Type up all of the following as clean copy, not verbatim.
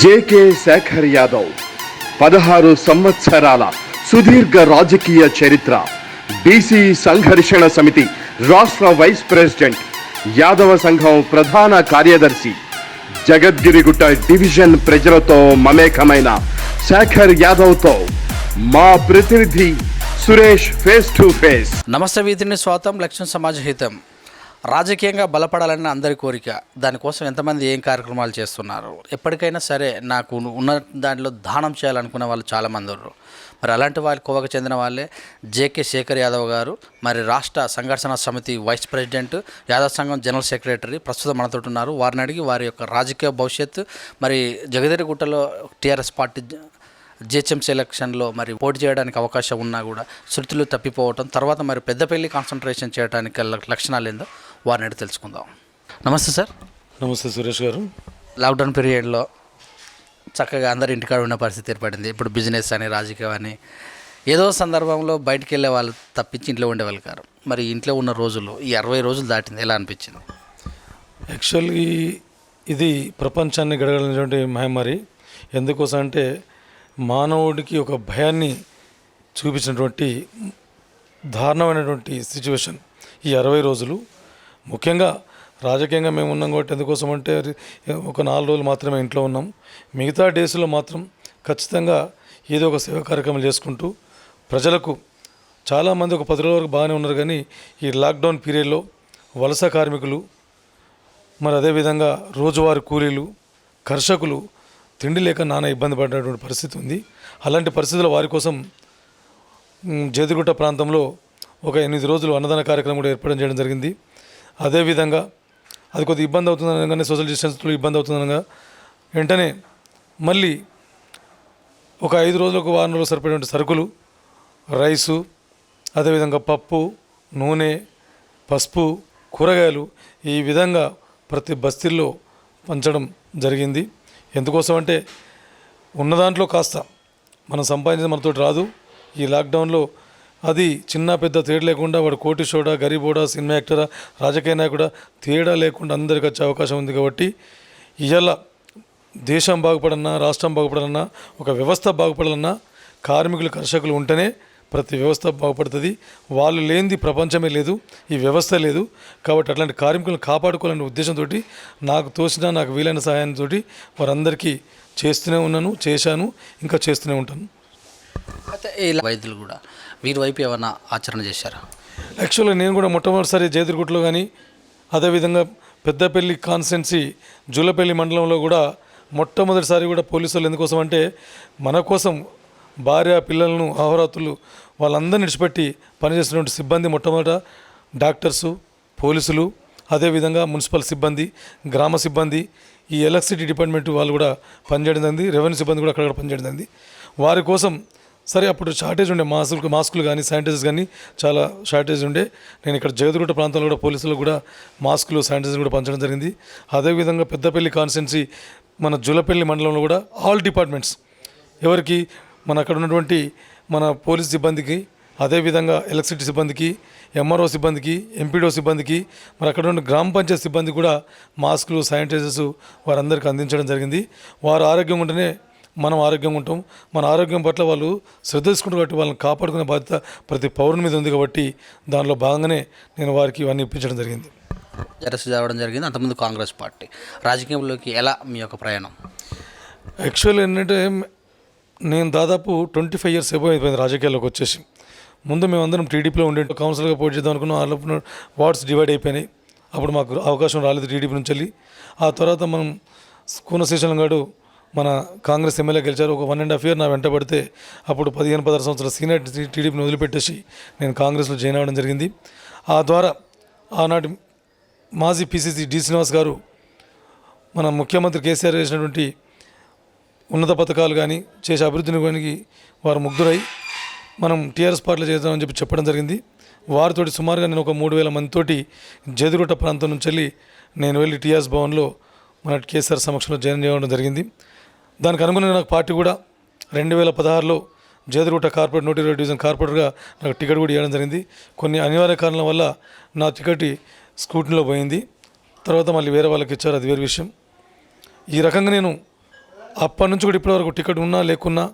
JK Shekhar Yadav 16 సంవత్సరాల సుదీర్ఘ రాజకీయ చరిత్ర. బీసీ సంఘర్షణ సమితి రాష్ట్ర వైస్ ప్రెసిడెంట్, యాదవ సంఘం ప్రధాన కార్యదర్శి, జగద్గిరిగుట్ట డివిజన్ ప్రజలతో మమేకమైన శేఖర్ యాదవ్తో మా ప్రతినిధి సురేష్ ఫేస్ టు ఫేస్. నమస్తే వీధిని స్వాతం, లక్ష్మణ సమాజ హితం. రాజకీయంగా బలపడాలని అందరి కోరిక. దానికోసం ఎంతమంది ఏం కార్యక్రమాలు చేస్తున్నారు. ఎప్పటికైనా సరే నాకు ఉన్న దాంట్లో దానం చేయాలనుకునే వాళ్ళు చాలామంది ఉన్నారు. మరి అలాంటి వాళ్ళ కోవకు చెందిన వాళ్ళే జేకే శేఖర్ యాదవ్ గారు, మరి రాష్ట్ర సంఘర్షణ సమితి వైస్ ప్రెసిడెంట్, యాదవ్ సంఘం జనరల్ సెక్రటరీ ప్రస్తుతం మనతో ఉన్నారు. వారిని అడిగి వారి యొక్క రాజకీయ భవిష్యత్తు, మరి జగదిరిగుట్టలో టీఆర్ఎస్ పార్టీ జిహెచ్ఎంసీ ఎలక్షన్లో మరి పోటీ చేయడానికి అవకాశం ఉన్నా కూడా శృతులు తప్పిపోవటం, తర్వాత మరి పెద్దపల్లి కాన్సన్ట్రేషన్ చేయడానికి లక్షణాలు ఏందో వారిని అడిగి తెలుసుకుందాం. నమస్తే సార్. నమస్తే సురేష్ గారు. లాక్డౌన్ పీరియడ్లో చక్కగా అందరు ఇంటికాడ ఉన్న పరిస్థితి ఏర్పడింది. ఇప్పుడు బిజినెస్ అని, రాజకీయం అని, ఏదో సందర్భంలో బయటికి వెళ్ళే వాళ్ళు తప్పించి ఇంట్లో ఉండేవాళ్ళు కారు. మరి ఇంట్లో ఉన్న రోజులు ఈ 60 రోజులు దాటింది, ఎలా అనిపించింది? యాక్చువల్లీ ఇది ప్రపంచాన్ని గడగలిగినటువంటి మహమ్మారి. ఎందుకోసం అంటే మానవుడికి ఒక భయాన్ని చూపించినటువంటి దారుణమైనటువంటి సిచ్యువేషన్ ఈ 60 రోజులు. ముఖ్యంగా రాజకీయంగా మేము ఉన్నాం కాబట్టి ఎందుకోసం అంటే ఒక 4 రోజులు మాత్రమే ఇంట్లో ఉన్నాం. మిగతా డేస్లో మాత్రం ఖచ్చితంగా ఏదో ఒక సేవా కార్యక్రమాలు చేసుకుంటూ ప్రజలకు, చాలామంది ఒక 10 రోజుల వరకు బాగానే ఉన్నారు, కానీ ఈ లాక్డౌన్ పీరియడ్లో వలస కార్మికులు, మరి అదేవిధంగా రోజువారీ కూలీలు, కర్షకులు తిండి లేక నానా ఇబ్బంది పడినటువంటి పరిస్థితి ఉంది. అలాంటి పరిస్థితుల్లో వారి కోసం జేదిగుట్ట ప్రాంతంలో ఒక 8 రోజులు అన్నదాన కార్యక్రమం కూడా ఏర్పాటు చేయడం జరిగింది. అదేవిధంగా అది కొద్దిగా ఇబ్బంది అవుతుందనగానే, సోషల్ డిస్టెన్స్లో ఇబ్బంది అవుతుందనగా వెంటనే మళ్ళీ ఒక 5 రోజులకు, 1 వారం రోజులు సరిపడేటువంటి సరుకులు, రైసు, అదేవిధంగా పప్పు, నూనె, పసుపు, కూరగాయలు ఈ విధంగా ప్రతి బస్తీల్లో పంచడం జరిగింది. ఎందుకోసం అంటే ఉన్న దాంట్లో కాస్త మనం సంపాదించిన మనతో రాదు. ఈ లాక్డౌన్లో అది చిన్న పెద్ద తేడా లేకుండా, వాడు కోటీశ్వరుడా, గరీబోడా, సినిమా యాక్టరా, రాజకీయ నాయకుడా తేడా లేకుండా అందరికి వచ్చే అవకాశం ఉంది. కాబట్టి ఇవాళ దేశం బాగుపడన్నా, రాష్ట్రం బాగుపడాలన్నా, ఒక వ్యవస్థ బాగుపడాలన్నా కార్మికులు, కర్షకులు ఉంటేనే ప్రతి వ్యవస్థ బాగుపడుతుంది. వాళ్ళు లేనిది ప్రపంచమే లేదు, ఈ వ్యవస్థ లేదు. కాబట్టి అట్లాంటి కార్మికులను కాపాడుకోవాలనే ఉద్దేశంతో నాకు తోచిన, నాకు వీలైన సహాయంతో వారందరికీ చేస్తూనే ఉన్నాను, చేశాను, ఇంకా చేస్తూనే ఉంటాను. అయితే ఈ వైద్యులు కూడా వీరి వైపు ఏమైనా ఆచరణ చేశారా? యాక్చువల్గా నేను కూడా మొట్టమొదటిసారి జేదిరిగుట్టలో కానీ, అదేవిధంగా పెద్దపల్లి కాన్స్టిట్యున్సీ జూలపల్లి మండలంలో కూడా మొట్టమొదటిసారి కూడా పోలీసులు ఎందుకోసం అంటే మన కోసం భార్య పిల్లలను, అహోరాత్రులు వాళ్ళందరినీ విడిచిపెట్టి పనిచేస్తున్నటువంటి సిబ్బంది, మొట్టమొదట డాక్టర్సు, పోలీసులు, అదేవిధంగా మున్సిపల్ సిబ్బంది, గ్రామ సిబ్బంది, ఈ ఎలక్ట్రిసిటీ డిపార్ట్మెంట్ వాళ్ళు కూడా పనిచేయడం జరిగింది. రెవెన్యూ సిబ్బంది కూడా అక్కడ పనిచేయడం జరిగింది. వారి కోసం సరే అప్పుడు షార్టేజ్ ఉండే, మాస్కులు కానీ, శానిటైజర్స్ కానీ చాలా షార్టేజ్ ఉండే. నేను ఇక్కడ జగదిగుట్ట ప్రాంతంలో కూడా పోలీసులు కూడా మాస్కులు, శానిటైజర్ కూడా పంచడం జరిగింది. అదేవిధంగా పెద్దపల్లి కాన్స్టిట్యున్సీ మన జూలపల్లి మండలంలో కూడా ఆల్ డిపార్ట్మెంట్స్ ఎవరికి, మన అక్కడ ఉన్నటువంటి మన పోలీస్ సిబ్బందికి, అదేవిధంగా ఎలక్ట్రిసిటీ సిబ్బందికి, ఎంఆర్ఓ సిబ్బందికి, ఎంపీడో సిబ్బందికి, మరి అక్కడ ఉన్న గ్రామ పంచాయతీ సిబ్బంది కూడా మాస్కులు, శానిటైజర్స్ వారందరికీ అందించడం జరిగింది. వారు ఆరోగ్యంగా ఉంటేనే మనం ఆరోగ్యంగా ఉంటాం. మన ఆరోగ్యం పట్ల వాళ్ళు శ్రద్ధ తీసుకుంటారు కాబట్టి వాళ్ళని కాపాడుకునే బాధ్యత ప్రతి పౌరుని మీద ఉంది. కాబట్టి దానిలో భాగంగానే నేను వారికి ఇవన్నీ ఇప్పించడం జరిగింది. అరెస్ట్ చేయడం జరిగింది. అంతకుముందు కాంగ్రెస్ పార్టీ రాజకీయంలోకి ఎలా మీ యొక్క ప్రయాణం? యాక్చువల్ ఏంటంటే నేను దాదాపు 25 years ఎబో అయిపోయింది రాజకీయాల్లోకి వచ్చేసి. ముందు మేమందరం టీడీపీలో ఉండే, కౌన్సిలర్గా పోటీ చేద్దాం అనుకున్నాం. వాళ్ళ వార్డ్స్ డివైడ్ అయిపోయినాయి. అప్పుడు మాకు అవకాశం రాలేదు టీడీపీ నుంచి వెళ్ళి. ఆ తర్వాత మనం కూనశేషం గారు మన కాంగ్రెస్ ఎమ్మెల్యే గెలిచారు. ఒక 1.5 year నా వెంట పడితే అప్పుడు 15-16 సంవత్సరాల సీనియర్ టీడీపీని వదిలిపెట్టేసి నేను కాంగ్రెస్లో జాయిన్ అవ్వడం జరిగింది. ఆ ద్వారా ఆనాటి మాజీ పీసీసీ డి శ్రీనివాస్ గారు మన ముఖ్యమంత్రి కేసీఆర్ చేసినటువంటి ఉన్నత పథకాలు కానీ, చేసే అభివృద్ధిని కానీ వారు ముగ్ధురై మనం టీఆర్ఎస్ పార్టీలో చేద్దామని చెప్పడం జరిగింది. వారితోటి సుమారుగా నేను ఒక 3000 మందితోటి జేదిగుట్ట ప్రాంతం నుంచి నేను వెళ్ళి టీఆర్ఎస్ భవన్లో మన కేసీఆర్ సమక్షంలో జాయిన్ చేయడం జరిగింది. దానికి అనుగుణంగా నాకు పార్టీ కూడా 2016లో జేదిగుట్ట కార్పొరేట్ 120 డివిజన్ కార్పొరేటర్గా నాకు టికెట్ కూడా ఇవ్వడం జరిగింది. కొన్ని అనివార్య కారణాల వల్ల నా టికెట్ స్కూటీలో పోయింది. తర్వాత మళ్ళీ వేరే వాళ్ళకి ఇచ్చారు, అది వేరే విషయం. ఈ రకంగా నేను అప్పటి నుంచి కూడా ఇప్పటివరకు టికెట్ ఉన్నా లేకున్నా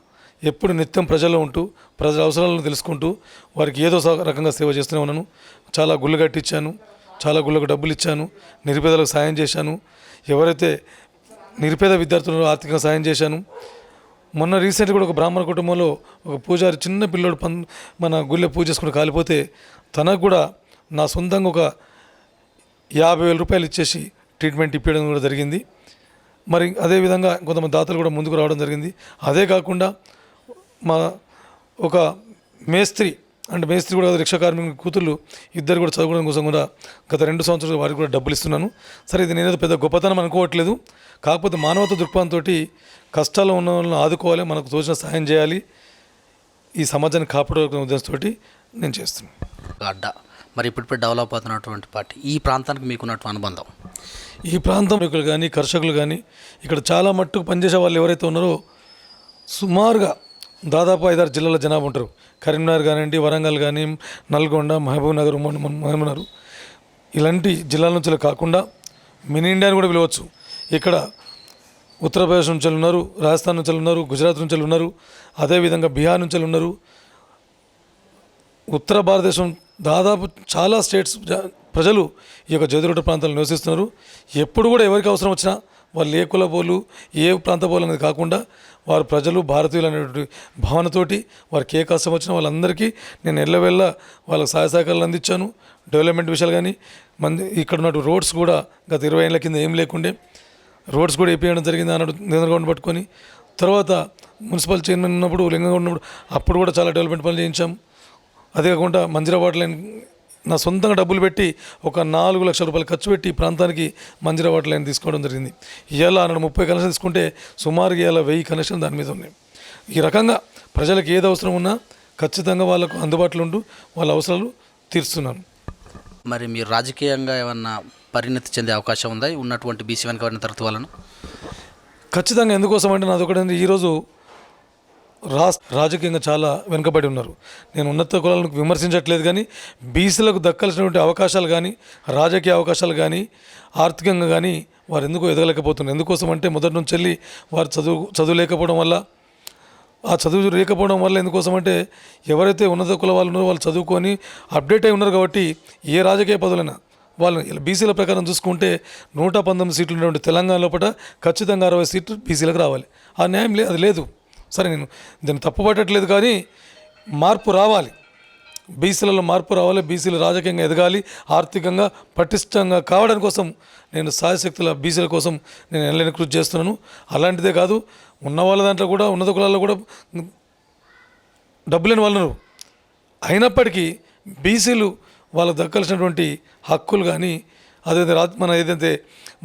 ఎప్పుడు నిత్యం ప్రజల్లో ఉంటూ ప్రజల అవసరాలను తెలుసుకుంటూ వారికి ఏదో రకంగా సేవ చేస్తూనే ఉన్నాను. చాలా గుళ్ళు కట్టించాను, చాలా గుళ్ళకు డబ్బులు ఇచ్చాను, నిరుపేదలకు సాయం చేశాను, ఎవరైతే నిరుపేద విద్యార్థులను ఆర్థికంగా సాయం చేశాను. మొన్న రీసెంట్గా కూడా ఒక బ్రాహ్మణ కుటుంబంలో ఒక పూజారి చిన్న పిల్లోడు మన గుళ్ళో పూజ చేసుకుని కాలిపోతే తనకు కూడా నా సొంతంగా ఒక 50,000 రూపాయలు ఇచ్చేసి ట్రీట్మెంట్ ఇప్పించడం కూడా జరిగింది. మరి అదేవిధంగా కొంతమంది దాతలు కూడా ముందుకు రావడం జరిగింది. అదే కాకుండా మా ఒక మేస్త్రి కూడా రిక్షా కార్మికుల కూతుళ్ళు ఇద్దరు కూడా చదువుకోవడం కోసం కూడా గత 2 సంవత్సరాలు వారికి కూడా డబ్బులు ఇస్తున్నాను. సరే, ఇది నేనేదో పెద్ద గొప్పతనం అనుకోవట్లేదు, కాకపోతే మానవత దృక్పథంతో కష్టాల్లో ఉన్న వాళ్ళని ఆదుకోవాలి, మనకు తోచిన సహాయం చేయాలి, ఈ సమాజాన్ని కాపాడుకునే ఉద్దేశంతో నేను చేస్తున్నాను. అడ్డ మరి ఇప్పుడు డెవలప్ అవుతున్నటువంటి పార్టీ, ఈ ప్రాంతానికి మీకున్నటువంటి అనుబంధం? ఈ ప్రాంతం కానీ కర్షకులు కానీ ఇక్కడ చాలా మట్టుకు పనిచేసే వాళ్ళు ఎవరైతే ఉన్నారో సుమారుగా దాదాపు 5-6 జిల్లాల జనాభా ఉంటారు. కరీంనగర్ కానివ్వండి, వరంగల్ కానీ, నల్గొండ, మహబూబ్నగర్, మహబూబ్నగర్ ఇలాంటి జిల్లాల నుంచి కాకుండా మినీ ఇండియాని కూడా పిలవచ్చు. ఇక్కడ ఉత్తరప్రదేశ్ నుంచి ఉన్నారు, రాజస్థాన్ నుంచి ఉన్నారు, గుజరాత్ నుంచి ఉన్నారు, అదేవిధంగా బీహార్ నుంచి ఉన్నారు. ఉత్తర భారతదేశం దాదాపు చాలా స్టేట్స్ ప్రజలు ఈ యొక్క జోదిగుట్ట ప్రాంతాల్లో నివసిస్తున్నారు. ఎప్పుడు కూడా ఎవరికి అవసరం వచ్చినా వాళ్ళు ఏ కుల పోలు ఏ ప్రాంత పోలు అనేది కాకుండా వారు ప్రజలు భారతీయులు అనేటువంటి భావనతోటి వారికి ఏ కష్టం వచ్చినా వాళ్ళందరికీ నేను ఎల్లవెళ్ళ వాళ్ళకి సహాయ సహకారాలు అందించాను. డెవలప్మెంట్ విషయాలు కానీ ఇక్కడ ఉన్నటువంటి రోడ్స్ కూడా గత 20 ఏళ్ళ కింద ఏం లేకుండే రోడ్స్ కూడా వేయించడం జరిగింది అన్నట్టు నింద్రగౌండ్ పట్టుకొని. తర్వాత మున్సిపల్ చైర్మన్ ఉన్నప్పుడు లింగంగౌండ్ ఉన్నప్పుడు అప్పుడు కూడా చాలా డెవలప్మెంట్ పనులు చేయించాం. అదే కాకుండా మంజీరా వాటర్ లైన్ నా సొంతంగా డబ్బులు పెట్టి ఒక 4 లక్షల రూపాయలు ఖర్చు పెట్టి ఈ ప్రాంతానికి మంజీరా వాటర్ లైన్ తీసుకోవడం జరిగింది. ఇవాళ 30 కనెక్షన్ తీసుకుంటే సుమారుగా ఇవాళ 1000 కనెక్షన్ దాని మీద ఉన్నాయి. ఈ రకంగా ప్రజలకు ఏది అవసరం ఉన్నా ఖచ్చితంగా వాళ్ళకు అందుబాటులో ఉంటూ వాళ్ళ అవసరాలు తీరుస్తున్నాను. మరి మీరు రాజకీయంగా ఏమన్నా పరిణతి చెందే అవకాశం ఉందా ఉన్నటువంటి బీసీ వెనుకబడిన తరగతి వాళ్ళను? ఖచ్చితంగా. ఎందుకోసం అంటే నాది ఒకటి, ఈరోజు రాజకీయంగా చాలా వెనుకబడి ఉన్నారు. నేను ఉన్నత కులాలను విమర్శించట్లేదు, కానీ బీసీలకు దక్కాల్సినటువంటి అవకాశాలు కానీ రాజకీయ అవకాశాలు కానీ ఆర్థికంగా కానీ వారు ఎందుకు ఎదగలేకపోతున్నారు. ఎందుకోసం అంటే మొదటి నుంచి వెళ్ళి వారు చదువు లేకపోవడం వల్ల, ఆ చదువు లేకపోవడం వల్ల ఎందుకోసం అంటే ఎవరైతే ఉన్నత కుల వాళ్ళు ఉన్నారో వాళ్ళు చదువుకొని అప్డేట్ అయి ఉన్నారు కాబట్టి ఏ రాజకీయ పదవులైనా వాళ్ళు బీసీల ప్రకారం చూసుకుంటే 119 సీట్లు ఉన్నటువంటి తెలంగాణ లోపల ఖచ్చితంగా 60 సీట్లు బీసీలకు రావాలి. ఆ న్యాయం అది లేదు. సరే, నేను దీన్ని తప్పుపట్టట్లేదు, కానీ మార్పు రావాలి, బీసీలలో మార్పు రావాలి, బీసీలు రాజకీయంగా ఎదగాలి, ఆర్థికంగా పటిష్టంగా కావడం కోసం నేను సాయశక్తుల బీసీల కోసం నేను ఎనలేని కృషి చేస్తున్నాను. అలాంటిదే కాదు, ఉన్న వాళ్ళ దాంట్లో కూడా ఉన్నత కులాల్లో కూడా డబ్బులేని వాళ్ళు ఉన్నారు. అయినప్పటికీ బీసీలు వాళ్ళకు దక్కాల్సినటువంటి హక్కులు కానీ ఏదైతే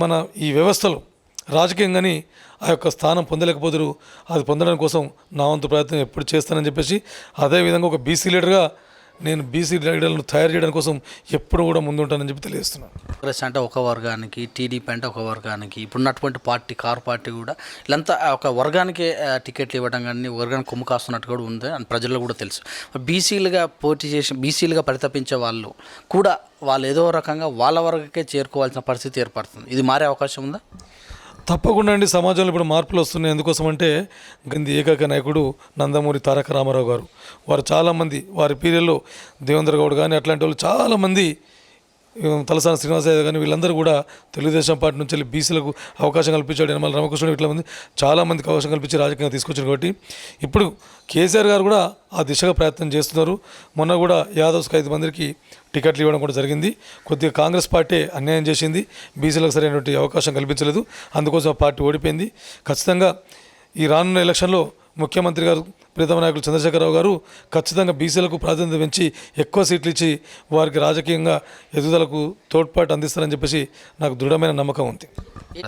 మన ఈ వ్యవస్థలో రాజకీయంగాని ఆ యొక్క స్థానం పొందలేకపోతారు. అది పొందడం కోసం నా వంతు ప్రయత్నం ఎప్పుడు చేస్తానని చెప్పేసి, అదేవిధంగా ఒక బీసీ లీడర్గా నేను బీసీ లీడర్లను తయారు చేయడం కోసం ఎప్పుడు కూడా ముందుంటానని చెప్పి తెలియజేస్తున్నాను. కాంగ్రెస్ అంటే ఒక వర్గానికి, టీడీపీ అంటే ఒక వర్గానికి, ఇప్పుడున్నటువంటి పార్టీ కారు పార్టీ కూడా వీళ్ళంతా ఒక వర్గానికే టికెట్లు ఇవ్వడం కానీ వర్గానికి కొమ్ము కాస్తున్నట్టు కూడా ఉంది అని ప్రజల్లో కూడా తెలుసు. బీసీలుగా పోటీ చేసి బీసీలుగా పరితపించే వాళ్ళు కూడా వాళ్ళు ఏదో రకంగా వాళ్ళ వర్గకే చేరుకోవాల్సిన పరిస్థితి ఏర్పడుతుంది. ఇది మారే అవకాశం ఉందా? తప్పకుండా అండి. సమాజంలో ఇప్పుడు మార్పులు వస్తున్నాయి. ఎందుకోసం అంటే ఏకైక నాయకుడు నందమూరి తారక రామారావు గారు, వారు చాలామంది వారి పీరియడ్లో దేవేంద్ర గౌడ్ కానీ అట్లాంటి వాళ్ళు చాలామంది, తలసాని శ్రీనివాస యాదవ్ కానీ వీళ్ళందరూ కూడా తెలుగుదేశం పార్టీ నుంచి వెళ్ళి బీసీలకు అవకాశం కల్పించాడు. యనమల రామకృష్ణుడు ఇట్లా మంది చాలామందికి అవకాశం కల్పించి రాజకీయంగా తీసుకొచ్చారు. కాబట్టి ఇప్పుడు కేసీఆర్ గారు కూడా ఆ దిశగా ప్రయత్నం చేస్తున్నారు. మొన్న కూడా యాదవ్స్కి 5 మందికి టికెట్లు ఇవ్వడం కూడా జరిగింది. కొద్దిగా కాంగ్రెస్ పార్టీ అన్యాయం చేసింది, బీసీలకు సరైనటువంటి అవకాశం కల్పించలేదు, అందుకోసం ఆ పార్టీ ఓడిపోయింది. ఖచ్చితంగా ఈ రానున్న ఎలక్షన్లో ముఖ్యమంత్రి గారు ప్రీతమ నాయకులు చంద్రశేఖరరావు గారు ఖచ్చితంగా బీసీలకు ప్రాధాన్యత పెంచి ఎక్కువ సీట్లు ఇచ్చి వారికి రాజకీయంగా ఎదుగుదలకు తోడ్పాటు అందిస్తారని చెప్పేసి నాకు దృఢమైన నమ్మకం ఉంది.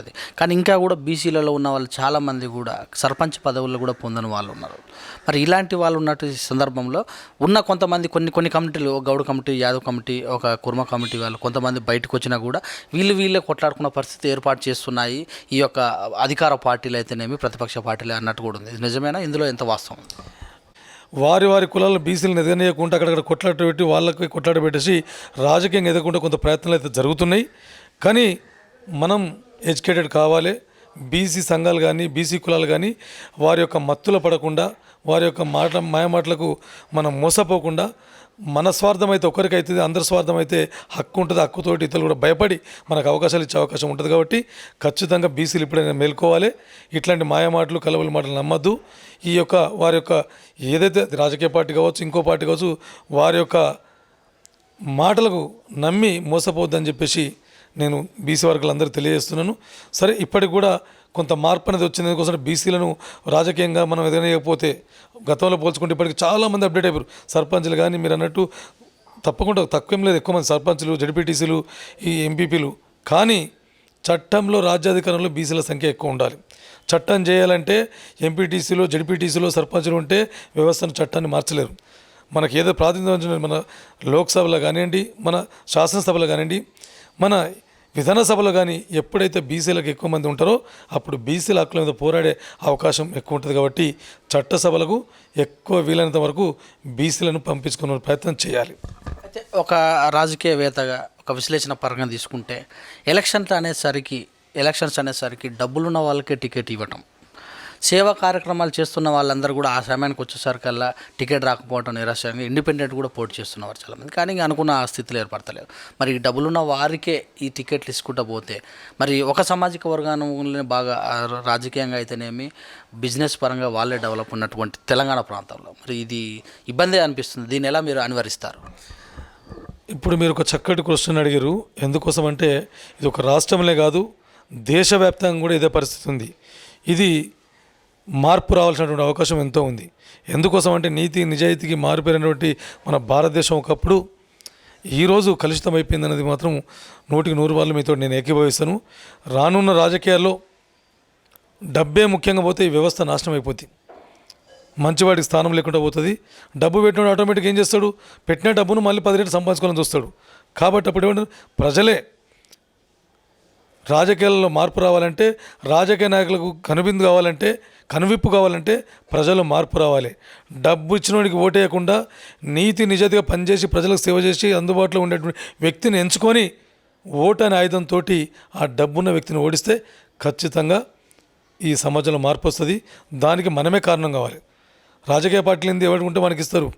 అది కానీ ఇంకా కూడా బీసీలలో ఉన్న వాళ్ళు చాలామంది కూడా సర్పంచ్ పదవుల్లో కూడా పొందని వాళ్ళు ఉన్నారు. మరి ఇలాంటి వాళ్ళు ఉన్నట్టు సందర్భంలో ఉన్న కొంతమంది కొన్ని కమిటీలు, గౌడ్ కమిటీ, యాదవ్ కమిటీ, ఒక కుర్మ కమిటీ వాళ్ళు కొంతమంది బయటకు వచ్చినా కూడా వీళ్ళే కొట్లాడుకున్న పరిస్థితి ఏర్పాటు చేస్తున్నాయి ఈ యొక్క అధికార పార్టీలు అయితేనేమి ప్రతిపక్ష పార్టీలు అన్నట్టు కూడా ఉంది. నిజమేనా? ఇందులో ఎంత వాస్తవం? వారి కులాలను బీసీలను ఎదగనీయకుండా అక్కడక్కడ కొట్లాట పెట్టి వాళ్ళకి కొట్లాట పెట్టేసి రాజకీయంగా ఎదగకుండా కొంత ప్రయత్నాలు అయితే జరుగుతున్నాయి. కానీ మనం ఎడ్యుకేటెడ్ కావాలి, బీసీ సంఘాలు కానీ బీసీ కులాలు కానీ వారి యొక్క మత్తులో పడకుండా వారి యొక్క మాయమాటలకు మనం మోసపోకుండా మన స్వార్థం అయితే ఒకరికి అవుతుంది, అందరి స్వార్థం అయితే హక్కు ఉంటుంది. హక్కుతోటి ఇతరులు కూడా భయపడి మనకు అవకాశాలు ఇచ్చే అవకాశం ఉంటుంది. కాబట్టి ఖచ్చితంగా బీసీలు ఇప్పుడైనా మేల్కోవాలి. ఇట్లాంటి మాయమాటలు కలవల మాటలు నమ్మద్దు. ఈ యొక్క వారి యొక్క ఏదైతే రాజకీయ పార్టీ కావచ్చు, ఇంకో పార్టీ కావచ్చు, వారి యొక్క మాటలకు నమ్మి మోసపోవద్దని చెప్పేసి నేను బీసీ వర్గాలందరూ తెలియజేస్తున్నాను. సరే, ఇప్పటికి కూడా కొంత మార్పు అనేది వచ్చింది. అందుకోసం బీసీలను రాజకీయంగా మనం ఎదగలేకపోతే గతంలో పోల్చుకుంటే ఇప్పటికి చాలామంది అప్డేట్ అయిపోయారు. సర్పంచ్లు కానీ మీరు అన్నట్టు తప్పకుండా తక్కువేం లేదు, ఎక్కువ మంది సర్పంచ్లు, జడ్పీటీసీలు, ఈ ఎంపీపీలు. కానీ చట్టంలో రాజ్యాధికారంలో బీసీల సంఖ్య ఎక్కువ ఉండాలి. చట్టం చేయాలంటే ఎంపీటీసీలో, జడ్పీటీసీలో సర్పంచ్లు ఉంటే వ్యవస్థను చట్టాన్ని మార్చలేరు. మనకి ఏదో ప్రాతినిధ్యం మన లోక్సభలో కానివ్వండి, మన శాసనసభలో కానివ్వండి, మన విధానసభలో కానీ ఎప్పుడైతే బీసీలకు ఎక్కువ మంది ఉంటారో అప్పుడు బీసీల హక్కుల మీద పోరాడే అవకాశం ఎక్కువ ఉంటుంది. కాబట్టి చట్టసభలకు ఎక్కువ వీలైనంత వరకు బీసీలను పంపించుకునే ప్రయత్నం చేయాలి. అయితే ఒక రాజకీయవేత్తగా ఒక విశ్లేషణ పరంగా తీసుకుంటే ఎలక్షన్స్ అనేసరికి డబ్బులున్న వాళ్ళకే టికెట్ ఇవ్వటం, సేవా కార్యక్రమాలు చేస్తున్న వాళ్ళందరూ కూడా ఆ సమయానికి వచ్చేసరికల్లా టికెట్ రాకపోవడం నిరాశంగా ఇండిపెండెంట్ కూడా పోటీ చేస్తున్నవారు చాలామంది. కానీ ఇంకా అనుకున్న ఆ స్థితిలో ఏర్పడతలేదు. మరి డబ్బులున్న వారికే ఈ టికెట్లు ఇసుకుంటూ పోతే మరి ఒక సామాజిక వర్గాన్ని బాగా రాజకీయంగా అయితేనేమి బిజినెస్ పరంగా వాళ్ళే డెవలప్ ఉన్నటువంటి తెలంగాణ ప్రాంతంలో మరి ఇది ఇబ్బంది అనిపిస్తుంది. దీన్ని ఎలా మీరు అనువరిస్తారు? ఇప్పుడు మీరు ఒక చక్కటి క్వశ్చన్ అడిగారు. ఎందుకోసం అంటే ఇది ఒక రాష్ట్రంలో కాదు, దేశవ్యాప్తంగా కూడా ఇదే పరిస్థితి ఉంది. ఇది మార్పు రావాల్సినటువంటి అవకాశం ఎంతో ఉంది. ఎందుకోసం అంటే నీతి నిజాయితీకి మారిపోయినటువంటి మన భారతదేశం ఒకప్పుడు ఈరోజు కలుషితం అయిపోయింది అనేది మాత్రం 100% మీతో నేను ఏకీభవిస్తాను. రానున్న రాజకీయాల్లో డబ్బే ముఖ్యంగా పోతే ఈ వ్యవస్థ నాశనం అయిపోతుంది. మంచివాడికి స్థానం లేకుండా పోతుంది. డబ్బు పెట్టినప్పుడు ఆటోమేటిక్గా ఏం చేస్తాడు, పెట్టిన డబ్బును మళ్ళీ 10 రెట్లు సంపాదించుకోవాలని చూస్తాడు. కాబట్టి అప్పుడు ఏమంటారు, ప్రజలే రాజకీయాల్లో మార్పు రావాలంటే, రాజకీయ నాయకులకు కనువిప్పు కావాలంటే ప్రజలు మార్పు రావాలి. డబ్బు ఇచ్చినోడికి ఓటేయకుండా నీతి నిజాయితీగా పనిచేసి ప్రజలకు సేవ చేసి అందుబాటులో ఉండేటువంటి వ్యక్తిని ఎంచుకొని ఓటు అనే ఆయుధంతో ఆ డబ్బున్న వ్యక్తిని ఓడిస్తే ఖచ్చితంగా ఈ సమాజంలో మార్పు వస్తుంది. దానికి మనమే కారణం కావాలి. రాజకీయ పార్టీలు ఏంది ఎవరికి ఉంటే మనకి ఇస్తారు,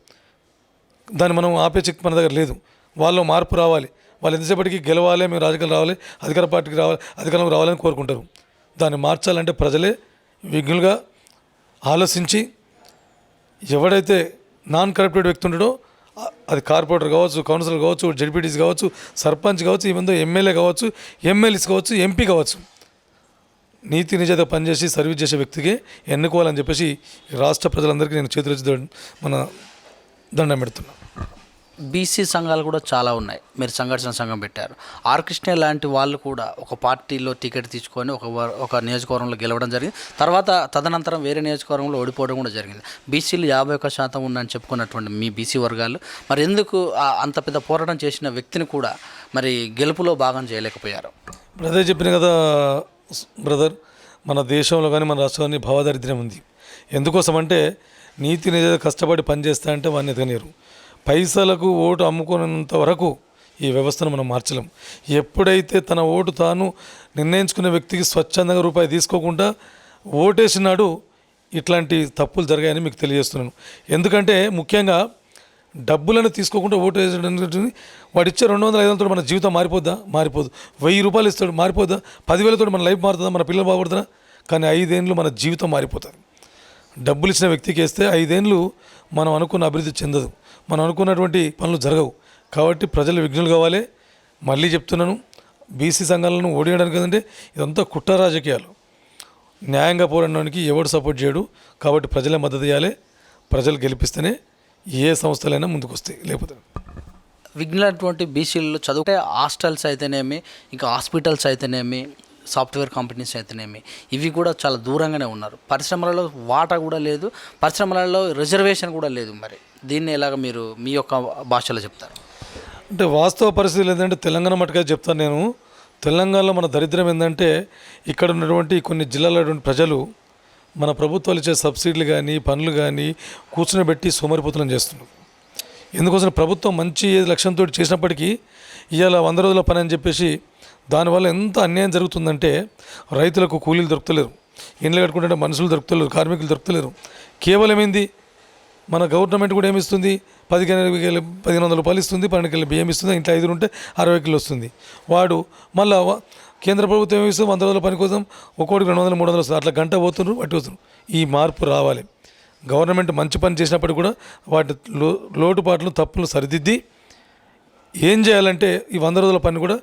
దాన్ని మనం ఆపే శక్తి మన దగ్గర లేదు. వాళ్ళు మార్పు రావాలి. వాళ్ళు ఎంతసేపటికి గెలవాలి, మేము రాజకీయాలు రావాలి, అధికారంలోకి రావాలని కోరుకుంటారు. దాన్ని మార్చాలంటే ప్రజలే విఘ్నులుగా ఆలోచించి ఎవడైతే నాన్ కరప్టెడ్ వ్యక్తి ఉంటాడో అది కార్పొరేటర్ కావచ్చు, కౌన్సిలర్ కావచ్చు, జడ్పీటీసీ కావచ్చు, సర్పంచ్ కావచ్చు, ఈవెందో ఎమ్మెల్యే కావచ్చు, ఎమ్మెల్యేస్ కావచ్చు, ఎంపీ కావచ్చు, నీతి నిజాయితీగా పనిచేసి సర్వీస్ చేసే వ్యక్తికి ఎన్నుకోవాలని చెప్పేసి రాష్ట్ర ప్రజలందరికీ నేను చేతులెత్తి మన దండం పెడుతున్నాను. బీసీ సంఘాలు కూడా చాలా ఉన్నాయి. మీరు సంఘర్షణ సంఘం పెట్టారు. ఆర్ కృష్ణ లాంటి వాళ్ళు కూడా ఒక పార్టీలో టికెట్ తీసుకొని ఒక నియోజకవర్గంలో గెలవడం జరిగింది. తదనంతరం వేరే నియోజకవర్గంలో ఓడిపోవడం కూడా జరిగింది. బీసీలు 51% ఉందని చెప్పుకున్నటువంటి మీ బీసీ వర్గాలు మరి ఎందుకు అంత పెద్ద పోరాటం చేసిన వ్యక్తిని కూడా మరి గెలుపులో భాగం చేయలేకపోయారు? బ్రదర్ చెప్పిన కదా బ్రదర్, మన దేశంలో కానీ మన రాష్ట్రంలో భావదారిద్ర్యం ఉంది. ఎందుకోసం అంటే నీతి నిజాయితీగా కష్టపడి పనిచేస్తా అంటే వాడిని ఎదగలేరు. పైసలకు ఓటు అమ్ముకున్నంత వరకు ఈ వ్యవస్థను మనం మార్చలేం. ఎప్పుడైతే తన ఓటు తాను నిర్ణయించుకునే వ్యక్తికి స్వచ్ఛందంగా రూపాయి తీసుకోకుండా ఓటేసినాడు ఇట్లాంటి తప్పులు జరిగాయని మీకు తెలియజేస్తున్నాను. ఎందుకంటే ముఖ్యంగా డబ్బులను తీసుకోకుండా ఓటు వేసడం, వాడు ఇచ్చే 200-500తో మన జీవితం మారిపోద్దా? మారిపోదు. 1000 రూపాయలు ఇస్తాడు, మారిపోద్దా? 10,000తో మన లైఫ్ మారుతుందా? మన పిల్లలు బాగుపడుతుందా? కానీ 5 ఏళ్ళు మన జీవితం మారిపోతుంది. డబ్బులు ఇచ్చిన వ్యక్తికి వేస్తే 5 ఏళ్ళు మనం అనుకున్న అభివృద్ధి చెందదు, మనం అనుకున్నటువంటి పనులు జరగవు. కాబట్టి ప్రజలు విఘ్నులు కావాలి. మళ్ళీ చెప్తున్నాను, బీసీ సంఘాలను ఓడియడానికి కదంటే ఇదంతా కుట్ర రాజకీయాలు. న్యాయంగా పోరాడడానికి ఎవడు సపోర్ట్ చేయడు. కాబట్టి ప్రజలే మద్దతు ఇవ్వాలి. ప్రజలు గెలిపిస్తేనే ఏ సంస్థలైనా ముందుకు వస్తాయి, లేకపోతే విఘ్నులైనటువంటి బీసీలలో చదువుకుంటే హాస్టల్స్ అయితేనేమి, ఇంకా హాస్పిటల్స్ అయితేనేమి, సాఫ్ట్వేర్ కంపెనీస్ అయితేనేమి ఇవి కూడా చాలా దూరంగానే ఉన్నారు. పరిశ్రమలలో వాటా కూడా లేదు, పరిశ్రమలలో రిజర్వేషన్ కూడా లేదు. మరి దీన్ని ఎలాగ మీరు మీ యొక్క భాషలో చెప్తారు? అంటే వాస్తవ పరిస్థితులు ఏంటంటే తెలంగాణ మటుగా చెప్తాను నేను. తెలంగాణలో మన దరిద్రం ఏంటంటే ఇక్కడ ఉన్నటువంటి కొన్ని జిల్లాల ప్రజలు మన ప్రభుత్వాలు ఇచ్చే సబ్సిడీలు కానీ పనులు కానీ కూర్చొని పెట్టి సోమరిపోతులను చేస్తున్నారు. ఎందుకోసం ప్రభుత్వం మంచి లక్ష్యంతో చేసినప్పటికీ ఇవాళ 100 రోజుల పని అని చెప్పేసి దానివల్ల ఎంత అన్యాయం జరుగుతుందంటే రైతులకు కూలీలు దొరుకుతలేరు, ఇండ్లు కట్టుకుంటే మనుషులు దొరుకుతలేరు, కార్మికులు దొరుకుతలేరు. కేవలం ఏంది మన గవర్నమెంట్ కూడా ఏమిస్తుంది, 1500 రూపాయలు ఇస్తుంది, 12 కిలో బియ్యం ఇస్తుంది, ఇంట్లో 5 ఉంటే 60 కిలో వస్తుంది. వాడు మళ్ళీ కేంద్ర ప్రభుత్వం ఏమిస్తుంది 100 రోజుల పని కోసం ఒక్కోటికి 200 300 వస్తుంది. అట్లా గంట పోతున్నారు అట్టి వస్తున్నారు. ఈ మార్పు రావాలి. గవర్నమెంట్ మంచి పని చేసినప్పుడు కూడా వాటి లోటుపాట్లు తప్పులు సరిదిద్ది ఏం చేయాలంటే ఈ 100 రోజుల పని కూడా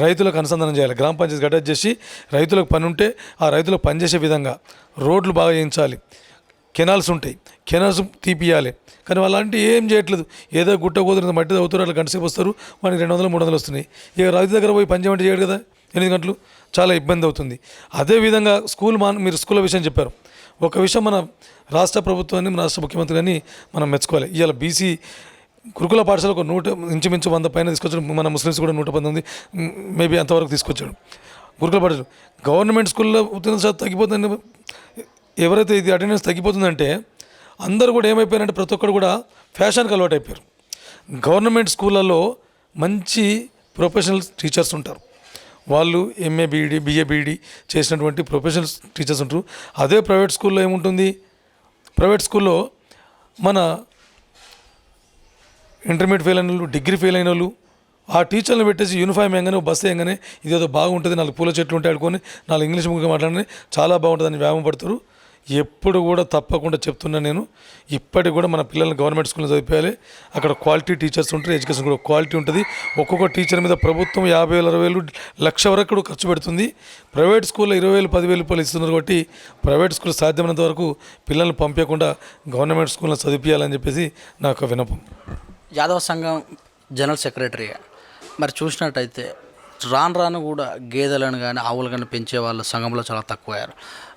రైతులకు అనుసంధానం చేయాలి. గ్రామ పంచాయతీ గట్ట చేసి రైతులకు పని ఉంటే ఆ రైతులకు పనిచేసే విధంగా రోడ్లు బాగా వేయించాలి. కెనాల్స్ ఉంటాయి, కెనాల్స్ తీపియాలి. కానీ అలాంటి ఏం చేయట్లేదు. ఏదో గుట్ట కుదిరిన మట్టి అవుతారు, అట్లా గంట సేపు వస్తారు, మనకి 200 300 వస్తున్నాయి. ఇక రైతు దగ్గర పోయి పని చేయమంటే చేయడు కదా, 8 గంటలు, చాలా ఇబ్బంది అవుతుంది. అదేవిధంగా మీరు స్కూల్ విషయం చెప్పారు. ఒక విషయం మన రాష్ట్ర ప్రభుత్వాన్ని, మన రాష్ట్ర ముఖ్యమంత్రి అని మనం మెచ్చుకోవాలి. ఇవాళ బీసీ గురుకుల పాఠశాలకు ఇంచుమించు 100 పైన తీసుకొచ్చాడు. మన ముస్లిమ్స్ కూడా 119 మేబీ అంతవరకు తీసుకొచ్చాడు. గురుకుల పాఠశాల గవర్నమెంట్ స్కూల్లో ఉత్తీర్ణత శాతం తగ్గిపోతుంది. ఎవరైతే ఇది అటెండెన్స్ తగ్గిపోతుందంటే అందరూ కూడా ఏమైపోయారంటే ప్రతి ఒక్కరు కూడా ఫ్యాషన్కి అలవాటు అయిపోయారు. గవర్నమెంట్ స్కూళ్ళల్లో మంచి ప్రొఫెషనల్ టీచర్స్ ఉంటారు. వాళ్ళు ఎంఏ బీఈడి బిఏ బీఈడి చేసినటువంటి ప్రొఫెషనల్ టీచర్స్ ఉంటారు. అదే ప్రైవేట్ స్కూల్లో ఏముంటుంది, ప్రైవేట్ స్కూల్లో మన ఇంటర్మీడియట్ ఫెయిల్ అయిన వాళ్ళు, డిగ్రీ ఫెయిల్ అయిన వాళ్ళు ఆ టీచర్లను పెట్టేసి యూనిఫామ్ వేయగానే, బస్సు వేయగానే ఇదేదో బాగుంటుంది, 4 పూల చెట్లు ఉంటాయి ఆడుకొని 4 ఇంగ్లీష్ ముగ్గురు మాట్లాడితే చాలా బాగుంటుందని వ్యాయామం పడతారు. ఎప్పుడు కూడా తప్పకుండా చెప్తున్నా నేను, ఇప్పటికి కూడా మన పిల్లల్ని గవర్నమెంట్ స్కూల్లో చదివించాలి. అక్కడ క్వాలిటీ టీచర్స్ ఉంటారు, ఎడ్యుకేషన్ కూడా క్వాలిటీ ఉంటుంది. ఒక్కొక్క టీచర్ మీద ప్రభుత్వం 50,000 60,000 లక్ష వరకు కూడా ఖర్చు పెడుతుంది. ప్రైవేట్ స్కూల్లో 20,000 10,000 రూపాయలు ఇస్తున్నారు. కాబట్టి ప్రైవేట్ స్కూల్ సాధ్యమైనంత వరకు పిల్లల్ని పంపించకుండా గవర్నమెంట్ స్కూల్లో చదివించాలని చెప్పేసి నాకు విన్నపం. యాదవ సంఘం జనరల్ సెక్రటరీగా మరి చూసినట్టయితే రాను కూడా గేదెలను కానీ ఆవులు కానీ పెంచే వాళ్ళు సంఘంలో చాలా తక్కువయ్యారు.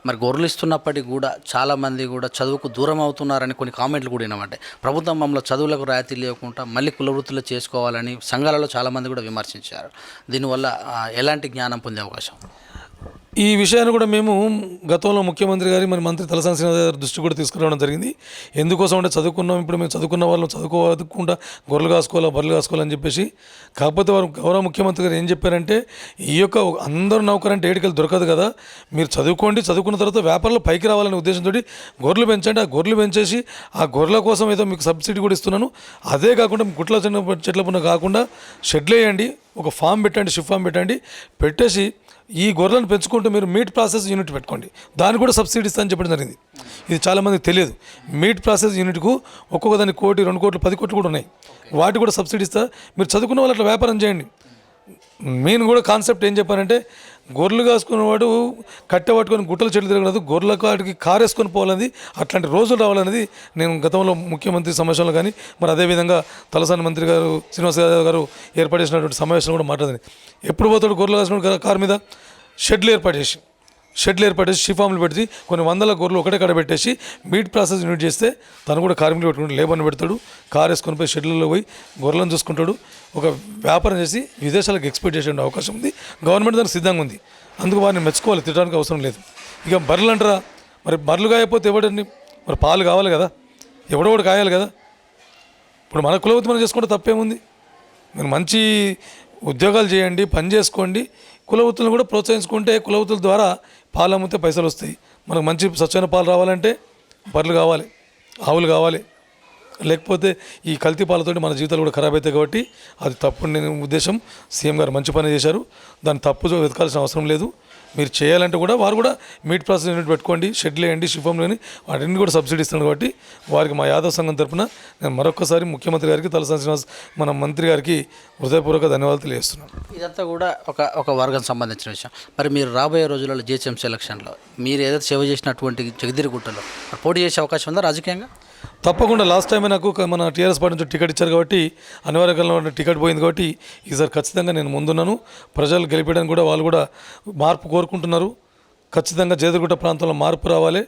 మరి గొర్రెలు ఇస్తున్నప్పటికీ కూడా చాలామంది కూడా చదువుకు దూరం అవుతున్నారని కొన్ని కామెంట్లు కూడా విన్నామంటే ప్రభుత్వం మమ్మల్ని చదువులకు రాయితీ లేకుండా మళ్ళీ కులవృత్తులు చేసుకోవాలని సంఘాలలో చాలామంది కూడా విమర్శించారు. దీనివల్ల ఎలాంటి జ్ఞానం పొందే అవకాశం? ఈ విషయాన్ని కూడా మేము గతంలో ముఖ్యమంత్రి గారి మరి మంత్రి తలసాని శ్రీనివాస్ గారి దృష్టి కూడా తీసుకురావడం జరిగింది. ఎందుకోసం అంటే చదువుకున్నాం, ఇప్పుడు మేము చదువుకున్న వాళ్ళం చదువుకోకుండా గొర్రెలు కాసుకోవాలా బర్రెలు కాసుకోవాలని చెప్పేసి. కాకపోతే వారు గౌరవ ముఖ్యమంత్రి గారు ఏం చెప్పారంటే ఈ యొక్క అందరూ నౌకరంటే ఏడికలు దొరకదు కదా, మీరు చదువుకోండి, చదువుకున్న తర్వాత వ్యాపారంలో పైకి రావాలనే ఉద్దేశంతో గొర్రెలు పెంచండి. ఆ గొర్రెలు పెంచేసి ఆ గొర్రెల కోసం ఏదో మీకు సబ్సిడీ కూడా ఇస్తున్నాను. అదే కాకుండా గుట్ల చెట్ల పున్న కాకుండా షెడ్లు వేయండి, ఒక ఫామ్ పెట్టండి, షిప్ ఫామ్ పెట్టేసి ఈ గొర్రెలను పెంచుకుంటూ మీరు మీట్ ప్రాసెస్ యూనిట్ పెట్టుకోండి, దానికి కూడా సబ్సిడీ ఇస్తానని చెప్పడం జరిగింది. ఇది చాలామందికి తెలియదు. మీట్ ప్రాసెస్ యూనిట్కు ఒక్కొక్క దానికి 1 కోటి 2 కోట్లు 10 కోట్లు కూడా ఉన్నాయి. వాటి కూడా సబ్సిడీ ఇస్తా. మీరు చదువుకున్న వాళ్ళు అట్లా వ్యాపారం చేయండి. మెయిన్ కూడా కాన్సెప్ట్ ఏం చెప్పారంటే గొర్రెలు కాసుకున్నవాడు కట్టె పట్టుకొని గుట్టలు చెట్లు తిరగలేదు, గొర్రెల కాటికి కారు వేసుకొని పోవాలనేది, అట్లాంటి రోజులు రావాలనేది నేను గతంలో ముఖ్యమంత్రి సమావేశంలో కానీ మరి అదేవిధంగా తలసాని మంత్రి గారు శ్రీనివాస్ యాదవ్ గారు ఏర్పాటు చేసినటువంటి సమావేశంలో కూడా మాట్లాడింది. ఎప్పుడు పోతాడు గొర్రెలు కాసుకున్న కారు మీద షెడ్లు ఏర్పాటు చేసి షిఫామ్లు పెట్టి కొన్ని 100 గొర్రెలు ఒకటే కడ పెట్టేసి మీట్ ప్రాసెస్ యూనిట్ చేస్తే తను కూడా కార్మికులు పెట్టుకుంటాడు, లేబర్ని పెడతాడు, కారు వేసుకొని పోయి షెడ్లలో పోయి గొర్రెలను చూసుకుంటాడు. ఒక వ్యాపారం చేసి విదేశాలకు ఎక్స్పోర్ట్ చేసే అవకాశం ఉంది. గవర్నమెంట్ దానికి సిద్ధంగా ఉంది. అందుకు వారిని మెచ్చుకోవాలి, తిట్టడానికి అవసరం లేదు. ఇక బర్రెలు అంటారా, మరి బర్రెలు కాయకపోతే ఎవడండి, మరి పాలు కావాలి కదా, ఎవడో ఒకటి కాయాలి కదా. ఇప్పుడు మన కులవృత్తి మనం చేసుకుంటే తప్పేముంది? మీరు మంచి ఉద్యోగాలు చేయండి, పని చేసుకోండి, కులవృత్తులను కూడా ప్రోత్సహించుకుంటే కులవృత్తుల ద్వారా పాలు అమ్మితే పైసలు వస్తాయి. మనకు మంచి స్వచ్ఛమైన పాలు రావాలంటే బర్రెలు కావాలి, ఆవులు కావాలి. లేకపోతే ఈ కల్తీ పాలతోటి మన జీవితాలు కూడా ఖరాబ్ అవుతాయి. కాబట్టి అది తప్పు నేను ఉద్దేశం. సీఎం గారు మంచి పని చేశారు, దాన్ని తప్పు వెతకాల్సిన అవసరం లేదు. మీరు చేయాలంటే కూడా వారు కూడా మీట్ ప్రాసెస్ యూనిట్ పెట్టుకోండి, షెడ్లు వేయండి, షిఫామ్లు కానీ వాటిని కూడా సబ్సిడీ ఇస్తున్నారు. కాబట్టి వారికి మా యాదవ్ సంఘం తరఫున నేను మరొకసారి ముఖ్యమంత్రి గారికి, తలసాని శ్రీనివాస్ మన మంత్రి గారికి హృదయపూర్వక ధన్యవాదాలు తెలియజేస్తున్నాను. ఇదంతా కూడా ఒక వర్గం సంబంధించిన విషయం. మరి మీరు రాబోయే రోజులలో జిహెచ్ఎంసీ ఎలక్షన్లో మీరు ఏదైతే సేవ చేసినటువంటి జగదిరిగుట్టలో పోటీ చేసే అవకాశం ఉందా రాజకీయంగా? తప్పకుండా. లాస్ట్ టైం నాకు మన టీఆర్ఎస్ పార్టీ నుంచి టికెట్ ఇచ్చారు కాబట్టి అనివార్యంగా టికెట్ పోయింది. కాబట్టి ఈసారి ఖచ్చితంగా నేను ముందున్నాను. ప్రజలు గెలిపేయడానికి కూడా వాళ్ళు కూడా మార్పు కోరుకుంటున్నారు. ఖచ్చితంగా జగదిరిగుట్ట ప్రాంతంలో మార్పు రావాలి.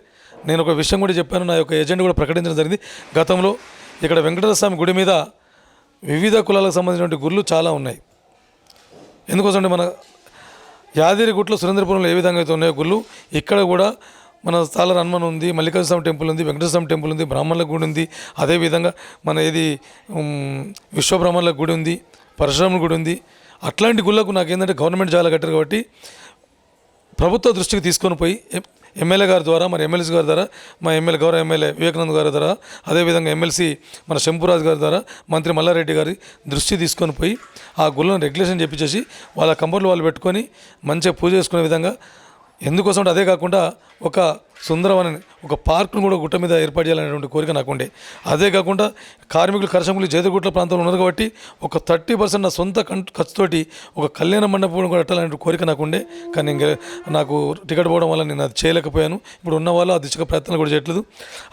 నేను ఒక విషయం కూడా చెప్పాను, నా యొక్క ఏజెండా కూడా ప్రకటించడం జరిగింది. గతంలో ఇక్కడ వెంకటేశ్వర స్వామి గుడి మీద వివిధ కులాలకు సంబంధించినటువంటి గుళ్ళు చాలా ఉన్నాయి. ఎందుకోసం అంటే మన యాదగిరిగుట్టలో సురేంద్రపురంలో ఏ విధంగా అయితే ఉన్నాయో గుళ్ళు, ఇక్కడ కూడా మన స్థాల హనుమాన్ ఉంది, మల్లికార్జున స్వామి టెంపుల్ ఉంది, వెంకటేశ్వర స్వామి టెంపుల్ ఉంది, బ్రాహ్మణుల గుడి ఉంది. అదేవిధంగా మన విశ్వబ్రహ్మణుల గుడి ఉంది, పరశురాముల గుడి ఉంది. అట్లాంటి గుళ్ళకు నాకు ఏంటంటే గవర్నమెంట్ జాగా కట్టారు కాబట్టి ప్రభుత్వ దృష్టికి తీసుకొని పోయి ఎమ్మెల్యే గారి ద్వారా, మరి ఎమ్మెల్సీ గారి ద్వారా, మా గౌరవ ఎమ్మెల్యే వివేకానంద్ గారి ద్వారా, అదేవిధంగా ఎమ్మెల్సీ మన శంభురాజు గారి ద్వారా, మంత్రి మల్లారెడ్డి గారి దృష్టి తీసుకొని పోయి ఆ గుళ్ళను రెగ్యులేషన్ చెప్పించేసి వాళ్ళ కంపౌండ్లో వాళ్ళు పెట్టుకొని మంచిగా పూజ చేసుకునే విధంగా, ఎందుకోసం అంటే అదే కాకుండా ఒక సుందరవన ఒక పార్క్ను కూడా గుట్ట మీద ఏర్పాటు చేయాలనేటువంటి కోరిక నాకుండే. అదే కాకుండా కార్మికులు కర్షకులు జేదగుట్ల ప్రాంతంలో ఉన్నారు కాబట్టి ఒక 30% నా సొంత ఖర్చుతోటి ఒక కళ్యాణ మండపం కూడా కట్టాలనే కోరిక నాకుండే. కానీ నాకు టికెట్ పోవడం వల్ల నేను అది చేయలేకపోయాను. ఇప్పుడు ఉన్న వాళ్ళు ఆ దిశగా ప్రయత్నాలు కూడా చేయట్లేదు.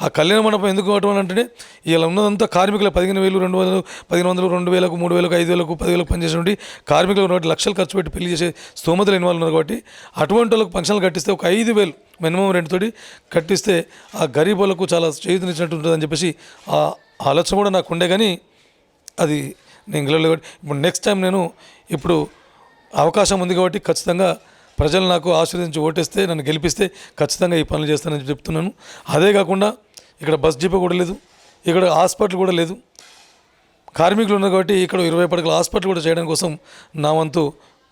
ఆ కళ్యాణ మండపం ఎందుకు కట్టడం అంటే ఇలా ఉన్నదంతా కార్మికులు 15,000, 2,000, 1,500, 2,000, 3,000, 5,000, 10,000 పనిచేసేటువంటి కార్మికులు ఉన్నటువంటి లక్షలు ఖర్చు పెట్టి పెళ్లి చేసే స్తోమతలు ఇన్వాల్వ్ ఉన్నారు కాబట్టి అటువంటి వాళ్ళకి ఫంక్షన్లు కట్టిస్తే ఒక 5,000 మినిమం రెంట్ తోటి కట్టిస్తే ఆ గరీబులకు చాలా చేయూతనిచ్చినట్టు ఉంటుందని చెప్పేసి ఆ ఆలోచన కూడా నాకు ఉండే. కానీ అది నేను గెలవలేదు. ఇప్పుడు నెక్స్ట్ టైం నేను ఇప్పుడు అవకాశం ఉంది కాబట్టి ఖచ్చితంగా ప్రజలు నాకు ఆశీర్వదించి ఓటేస్తే, నన్ను గెలిపిస్తే ఖచ్చితంగా ఈ పనులు చేస్తానని చెప్తున్నాను. అదే కాకుండా ఇక్కడ బస్ డిపో కూడా లేదు, ఇక్కడ హాస్పిటల్ కూడా లేదు. కార్మికులు ఉన్నారు కాబట్టి ఇక్కడ 20 పడకల హాస్పిటల్ కూడా చేయడం కోసం నా వంతు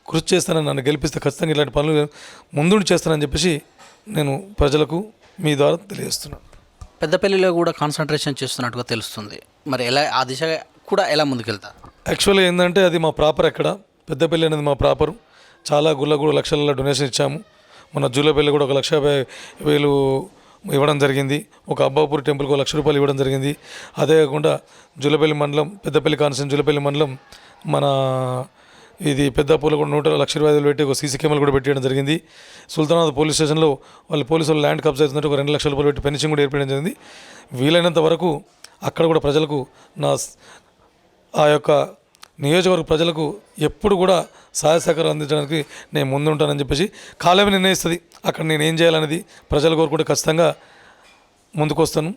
కృషి చేస్తానని, నన్ను గెలిపిస్తే ఖచ్చితంగా ఇలాంటి పనులు ముందుండి చేస్తానని చెప్పేసి నేను ప్రజలకు మీ ద్వారా తెలియజేస్తున్నాను. పెద్దపల్లిలో కూడా కాన్సన్ట్రేషన్ చేస్తున్నట్టుగా తెలుస్తుంది. మరి ఎలా ఆ దిశ కూడా ఎలా ముందుకెళ్తారు? యాక్చువల్గా ఏంటంటే అది మా ప్రాపర్ ఎక్కడ, పెద్దపల్లి అనేది మా ప్రాపరు. చాలా గుళ్ళకు కూడా లక్షల డొనేషన్ ఇచ్చాము. మన జూలపల్లి కూడా 1,50,000 ఇవ్వడం జరిగింది. ఒక అబ్బాపూర్ టెంపుల్కి 1,00,000 రూపాయలు ఇవ్వడం జరిగింది. అదే కాకుండా జూలపల్లి మండలం, పెద్దపల్లి కాన్స్టిట్యూన్సీ జూలపల్లి మండలం మన ఇది పెద్దపూర్లో కూడా 1,20,000 పెట్టి ఒక సీసీ కెమెరాలు కూడా పెట్టడం జరిగింది. సుల్తానాబాద్ పోలీస్ స్టేషన్లో పోలీసు వాళ్ళు ల్యాండ్ కబ్జా అవుతుందంటే ఒక 2,00,000 రూపాయలు పెట్టి ఫెన్సింగ్ కూడా ఏర్పడడం జరిగింది. వీలైనంత వరకు అక్కడ కూడా ప్రజలకు ఆ యొక్క నియోజకవర్గ ప్రజలకు ఎప్పుడు కూడా సహాయ సహకారం అందించడానికి నేను ముందుంటానని చెప్పేసి కాలమే నిర్ణయిస్తుంది. అక్కడ నేను ఏం చేయాలనేది ప్రజల కోరుకుంటే ఖచ్చితంగా ముందుకు వస్తాను.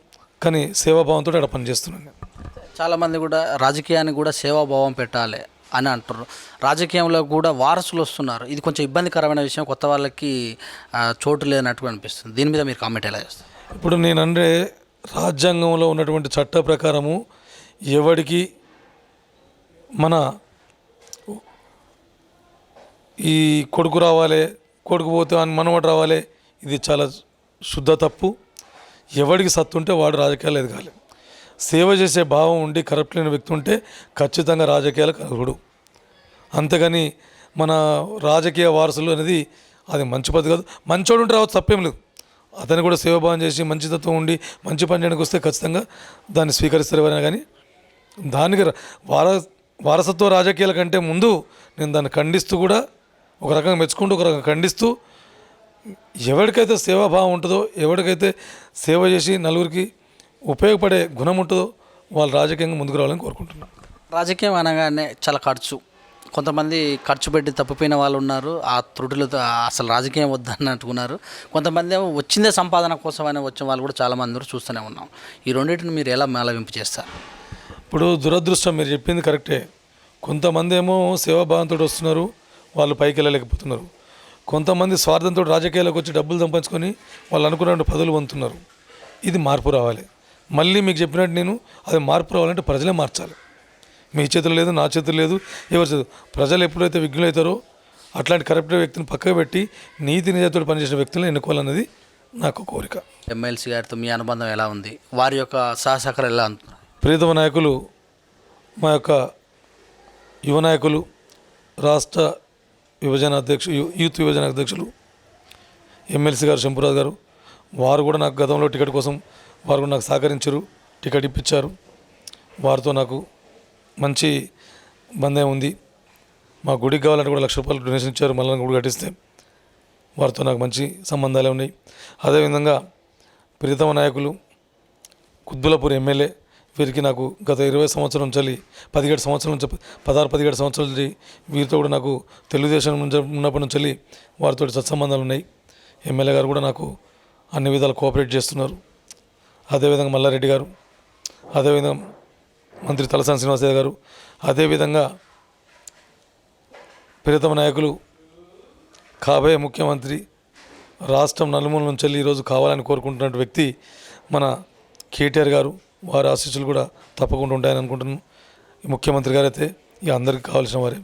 కానీ సేవాభావంతో అక్కడ పనిచేస్తున్నాను. చాలామంది కూడా రాజకీయానికి కూడా సేవాభావం పెట్టాలి అని అంటారు. రాజకీయంలో కూడా వారసులు వస్తున్నారు. ఇది కొంచెం ఇబ్బందికరమైన విషయం, కొత్త వాళ్ళకి చోటు లేనట్టుగా అనిపిస్తుంది. దీని మీద మీరు కామెంట్ ఎలా చేస్తారు? ఇప్పుడు నేనంటే రాజ్యాంగంలో ఉన్నటువంటి చట్ట ప్రకారము ఎవడికి మన ఈ కొడుకు రావాలి, కొడుకు పోతే అని మనవడు రావాలి, ఇది చాలా శుద్ధ తప్పు. ఎవడికి సత్తు ఉంటే వాడు రాజకీయాలు ఎదగాలి. సేవ చేసే భావం ఉండి కరప్ట్ లేని వ్యక్తి ఉంటే ఖచ్చితంగా రాజకీయాలకు అర్హుడు. అంతేగాని మన రాజకీయ వారసులు అనేది అది మంచి పద్ధతి కాదు. మంచోడు ఉంటే రావచ్చు, తప్పేం లేదు. అతను కూడా సేవాభావం చేసి మంచితత్వం ఉండి మంచి పని చేయడానికి వస్తే ఖచ్చితంగా దాన్ని స్వీకరిస్తారు ఎవరైనా. కానీ దానికి వారసత్వ రాజకీయాల కంటే ముందు నేను దాన్ని ఖండిస్తూ కూడా ఒక రకంగా మెచ్చుకుంటూ ఒక రకంగా ఖండిస్తూ, ఎవరికైతే సేవాభావం ఉంటుందో, ఎవరికైతే సేవ చేసి నలుగురికి ఉపయోగపడే గుణం ఉంటుందో వాళ్ళు రాజకీయంగా ముందుకు రావాలని కోరుకుంటున్నాను. రాజకీయం అనగానే చాలా ఖర్చు, కొంతమంది ఖర్చు పెట్టి తప్పిపోయిన వాళ్ళు ఉన్నారు. ఆ త్రుటిలతో అసలు రాజకీయం వద్దన్నట్టుకున్నారు. కొంతమంది ఏమో వచ్చిందే సంపాదన కోసం అని వచ్చిన వాళ్ళు కూడా చాలామంది చూస్తూనే ఉన్నాం. ఈ రెండింటిని మీరు ఎలా మేళవింపు చేస్తారు? ఇప్పుడు దురదృష్టం, మీరు చెప్పింది కరెక్టే. కొంతమంది ఏమో సేవాభావంతో వస్తున్నారు, వాళ్ళు పైకి వెళ్ళలేకపోతున్నారు. కొంతమంది స్వార్థంతో రాజకీయాలకు వచ్చి డబ్బులు సంపాదించుకొని వాళ్ళు అనుకున్న పదవులు పొందుతున్నారు. ఇది మార్పు రావాలి. మళ్ళీ మీకు చెప్పినట్టు నేను అది మార్పు రావాలంటే ప్రజలే మార్చాలి. మీ చేతులు లేదు, నా చేతులు లేదు, ఎవరి చేతులు. ప్రజలు ఎప్పుడైతే విఘ్నులవుతారో అట్లాంటి కరప్ట్ వ్యక్తిని పక్కకు పెట్టి నీతి నిజాతో పనిచేసిన వ్యక్తులను ఎన్నుకోవాలన్నది నాకు కోరిక. ఎమ్మెల్సీ గారితో మీ అనుబంధం ఎలా ఉంది? వారి యొక్క సహసహకారం ఎలా ఉంది? ప్రియతమ నాయకులు, మా యొక్క యువ నాయకులు, రాష్ట్ర విభజన అధ్యక్షులు, యూత్ విభజన అధ్యక్షులు ఎమ్మెల్సీ గారు శంభురాజు గారు, వారు కూడా నాకు గతంలో టికెట్ కోసం వారు కూడా నాకు సహకరించారు, టికెట్ ఇప్పించారు. వారితో నాకు మంచి బంధం ఉంది. మా గుడికి కావాలంటే కూడా 1,00,000 రూపాయలు డొనేషన్ ఇచ్చారు. మళ్ళీ గుడి కట్టిస్తే వారితో నాకు మంచి సంబంధాలే ఉన్నాయి. అదేవిధంగా ప్రియతమ నాయకులు కుద్బులాపూర్ ఎమ్మెల్యే, వీరికి నాకు గత 20 సంవత్సరం నుంచి 17 సంవత్సరాల నుంచి 16-17 సంవత్సరాల నుంచి వీరితో కూడా నాకు తెలుగుదేశం ఉన్నప్పటి నుంచి వారితో సత్సంబంధాలు ఉన్నాయి. ఎమ్మెల్యే గారు కూడా నాకు అన్ని విధాలు కోఆపరేట్ చేస్తున్నారు. అదేవిధంగా మల్లారెడ్డి గారు, అదేవిధంగా మంత్రి తలసాని శ్రీనివాసరావు గారు, అదేవిధంగా ప్రియతమ నాయకులు కాబోయే ముఖ్యమంత్రి, రాష్ట్రం నలుమూల నుంచి ఈరోజు కావాలని కోరుకుంటున్న వ్యక్తి మన కేటీఆర్ గారు. వారి ఆశీస్సులు కూడా తప్పకుండా ఉంటాయని అనుకుంటున్నాను. ముఖ్యమంత్రి గారు అయితే ఇక అందరికీ కావాల్సిన వారే.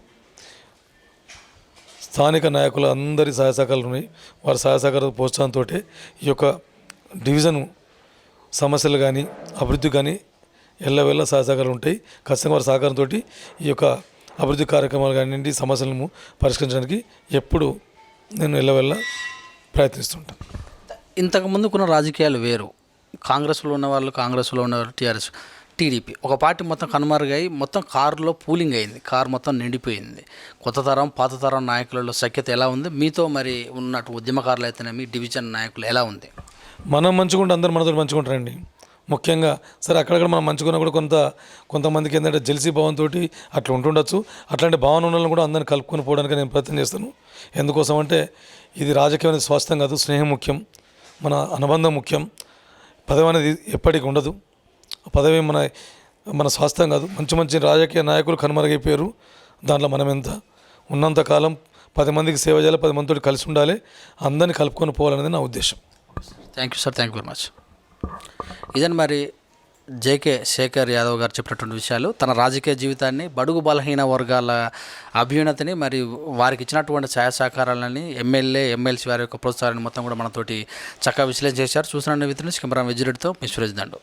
స్థానిక నాయకుల అందరి సహాయ సహకారాలు ఉన్నాయి. వారి సహాయ సహకార ప్రోత్సాహంతో ఈ యొక్క డివిజను సమస్యలు కానీ అభివృద్ధి కానీ ఎల్లవెల్ల సహాయ సహకారాలు ఉంటాయి. ఖచ్చితంగా వారి సహకారంతో ఈ యొక్క అభివృద్ధి కార్యక్రమాలు కానివ్వండి, సమస్యలను పరిష్కరించడానికి ఎప్పుడు నేను ఎల్లవెల్ల ప్రయత్నిస్తుంటాను. ఇంతకు ముందుకున్న రాజకీయాలు వేరు. కాంగ్రెస్లో ఉన్నవాళ్ళు కాంగ్రెస్లో ఉన్నవాళ్ళు టీడీపీ ఒక పార్టీ మొత్తం కనుమరుగై మొత్తం కారులో పూలింగ్ అయింది. కారు మొత్తం నిండిపోయింది. కొత్త తరం పాత తరం నాయకులలో సఖ్యత ఎలా ఉంది? మీతో మరి ఉన్నట్టు ఉద్యమకారులు అయితేనేమి డివిజన్ నాయకులు ఎలా ఉంది? మనం మంచుకుంటే అందరు మనతో మంచుకుంటారండి. ముఖ్యంగా సరే అక్కడక్కడ మనం మంచుకున్నా కూడా కొంతమందికి ఏంటంటే జెల్సీ భావంతో అట్లా ఉంటుండొచ్చు. అట్లాంటి భావన ఉన్న వాళ్ళని కూడా అందరిని కలుపుకొని పోవడానికి నేను ప్రయత్నం చేస్తాను. ఎందుకోసం అంటే ఇది రాజకీయం అనేది స్వాస్థ్యం కాదు, స్నేహం ముఖ్యం, మన అనుబంధం ముఖ్యం. పదవి అనేది ఎప్పటికి ఉండదు. పదవి మన స్వాస్థ్యం కాదు. మంచి రాజకీయ నాయకులు కనుమరుగైపోయారు. దాంట్లో మనం ఎంత ఉన్నంతకాలం 10 మందికి సేవ చేయాలి, 10 మందితో కలిసి ఉండాలి, అందరినీ కలుపుకొని పోవాలనేది నా ఉద్దేశం. Thank you sir, thank you very much. ఇదని మరి జేకే శేఖర్ యాదవ్ గారు చెప్పినటువంటి విషయాలు. తన రాజకీయ జీవితాన్ని, బడుగు బలహీన వర్గాల అభ్యున్నతిని, మరి వారికి ఇచ్చినటువంటి సహాయ సహకారాలని, ఎమ్మెల్సీ వారి యొక్క ప్రోత్సాహాన్ని మొత్తం కూడా మనతోటి చక్కగా విశ్లేషణ చేశారు. చూసిన with camera విజిరెడ్డితో me Suresh Dandu.